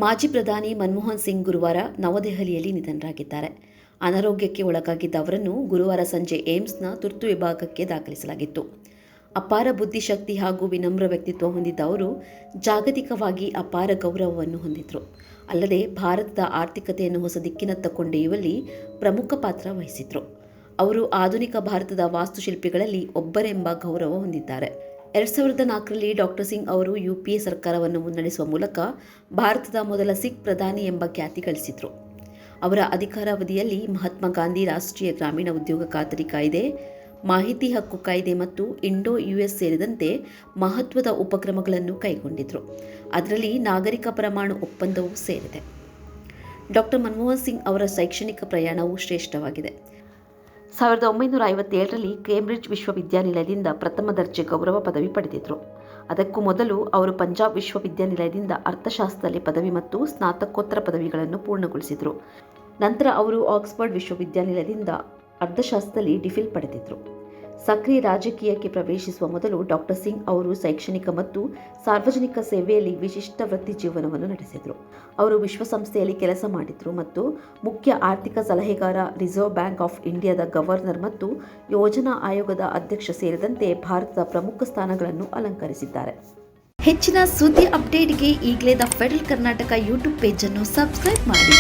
ಮಾಜಿ ಪ್ರಧಾನಿ ಮನಮೋಹನ್ ಸಿಂಗ್ ಗುರುವಾರ ನವದೆಹಲಿಯಲ್ಲಿ ನಿಧನರಾಗಿದ್ದಾರೆ. ಅನಾರೋಗ್ಯಕ್ಕೆ ಒಳಗಾಗಿದ್ದ ಅವರನ್ನು ಗುರುವಾರ ಸಂಜೆ ಏಮ್ಸ್ನ ತುರ್ತು ವಿಭಾಗಕ್ಕೆ ದಾಖಲಿಸಲಾಗಿತ್ತು. ಅಪಾರ ಬುದ್ಧಿಶಕ್ತಿ ಹಾಗೂ ವಿನಮ್ರ ವ್ಯಕ್ತಿತ್ವ ಹೊಂದಿದ್ದ ಅವರು ಜಾಗತಿಕವಾಗಿ ಅಪಾರ ಗೌರವವನ್ನು ಹೊಂದಿದ್ರು. ಅಲ್ಲದೆ ಭಾರತದ ಆರ್ಥಿಕತೆಯನ್ನು ಹೊಸ ದಿಕ್ಕಿನತ್ತ ಕೊಂಡೊಯ್ಯುವಲ್ಲಿ ಪ್ರಮುಖ ಪಾತ್ರ ವಹಿಸಿದ್ರು. ಅವರು ಆಧುನಿಕ ಭಾರತದ ವಾಸ್ತುಶಿಲ್ಪಿಗಳಲ್ಲಿ ಒಬ್ಬರೆಂಬ ಗೌರವ ಹೊಂದಿದ್ದಾರೆ. 2004ರಲ್ಲಿ ಡಾಕ್ಟರ್ ಸಿಂಗ್ ಅವರು ಯುಪಿಎ ಸರ್ಕಾರವನ್ನು ಮುನ್ನಡೆಸುವ ಮೂಲಕ ಭಾರತದ ಮೊದಲ ಸಿಖ್ ಪ್ರಧಾನಿ ಎಂಬ ಖ್ಯಾತಿ ಗಳಿಸಿದರು. ಅವರ ಅಧಿಕಾರಾವಧಿಯಲ್ಲಿ ಮಹಾತ್ಮ ಗಾಂಧಿ ರಾಷ್ಟ್ರೀಯ ಗ್ರಾಮೀಣ ಉದ್ಯೋಗ ಖಾತರಿ ಕಾಯ್ದೆ, ಮಾಹಿತಿ ಹಕ್ಕು ಕಾಯ್ದೆ ಮತ್ತು ಇಂಡೋ-ಯುಎಸ್ ಸೇರಿದಂತೆ ಮಹತ್ವದ ಉಪಕ್ರಮಗಳನ್ನು ಕೈಗೊಂಡಿದ್ದರು. ಅದರಲ್ಲಿ ನಾಗರಿಕ ಪರಮಾಣು ಒಪ್ಪಂದವೂ ಸೇರಿದೆ. ಡಾಕ್ಟರ್ ಮನಮೋಹನ್ ಸಿಂಗ್ ಅವರ ಶೈಕ್ಷಣಿಕ ಪ್ರಯಾಣವು ಶ್ರೇಷ್ಠವಾಗಿದೆ. 1957ರಲ್ಲಿ ಕೇಂಬ್ರಿಡ್ಜ್ ವಿಶ್ವವಿದ್ಯಾನಿಲಯದಿಂದ ಪ್ರಥಮ ದರ್ಜೆ ಗೌರವ ಪದವಿ ಪಡೆದಿದ್ದರು. ಅದಕ್ಕೂ ಮೊದಲು ಅವರು ಪಂಜಾಬ್ ವಿಶ್ವವಿದ್ಯಾನಿಲಯದಿಂದ ಅರ್ಥಶಾಸ್ತ್ರದಲ್ಲಿ ಪದವಿ ಮತ್ತು ಸ್ನಾತಕೋತ್ತರ ಪದವಿಗಳನ್ನು ಪೂರ್ಣಗೊಳಿಸಿದರು. ನಂತರ ಅವರು ಆಕ್ಸ್ಫರ್ಡ್ ವಿಶ್ವವಿದ್ಯಾನಿಲಯದಿಂದ ಅರ್ಥಶಾಸ್ತ್ರದಲ್ಲಿ ಡಿಫಿಲ್ ಪಡೆದಿದ್ದರು. ಸಕ್ರಿಯ ರಾಜಕೀಯಕ್ಕೆ ಪ್ರವೇಶಿಸುವ ಮೊದಲು ಡಾಕ್ಟರ್ ಸಿಂಗ್ ಅವರು ಶೈಕ್ಷಣಿಕ ಮತ್ತು ಸಾರ್ವಜನಿಕ ಸೇವೆಯಲ್ಲಿ ವಿಶಿಷ್ಟ ವೃತ್ತಿ ಜೀವನವನ್ನು ನಡೆಸಿದರು. ಅವರು ವಿಶ್ವಸಂಸ್ಥೆಯಲ್ಲಿ ಕೆಲಸ ಮಾಡಿದರು ಮತ್ತು ಮುಖ್ಯ ಆರ್ಥಿಕ ಸಲಹೆಗಾರ, ರಿಸರ್ವ್ ಬ್ಯಾಂಕ್ ಆಫ್ ಇಂಡಿಯಾದ ಗವರ್ನರ್ ಮತ್ತು ಯೋಜನಾ ಆಯೋಗದ ಅಧ್ಯಕ್ಷ ಸೇರಿದಂತೆ ಭಾರತದ ಪ್ರಮುಖ ಸ್ಥಾನಗಳನ್ನು ಅಲಂಕರಿಸಿದ್ದಾರೆ. ಹೆಚ್ಚಿನ ಸುದ್ದಿ ಅಪ್ಡೇಟ್ಗೆ ಈಗಲೇ the federal Karnataka YouTube page ಅನ್ನು ಸಬ್ಸ್ಕ್ರೈಬ್ ಮಾಡಿ.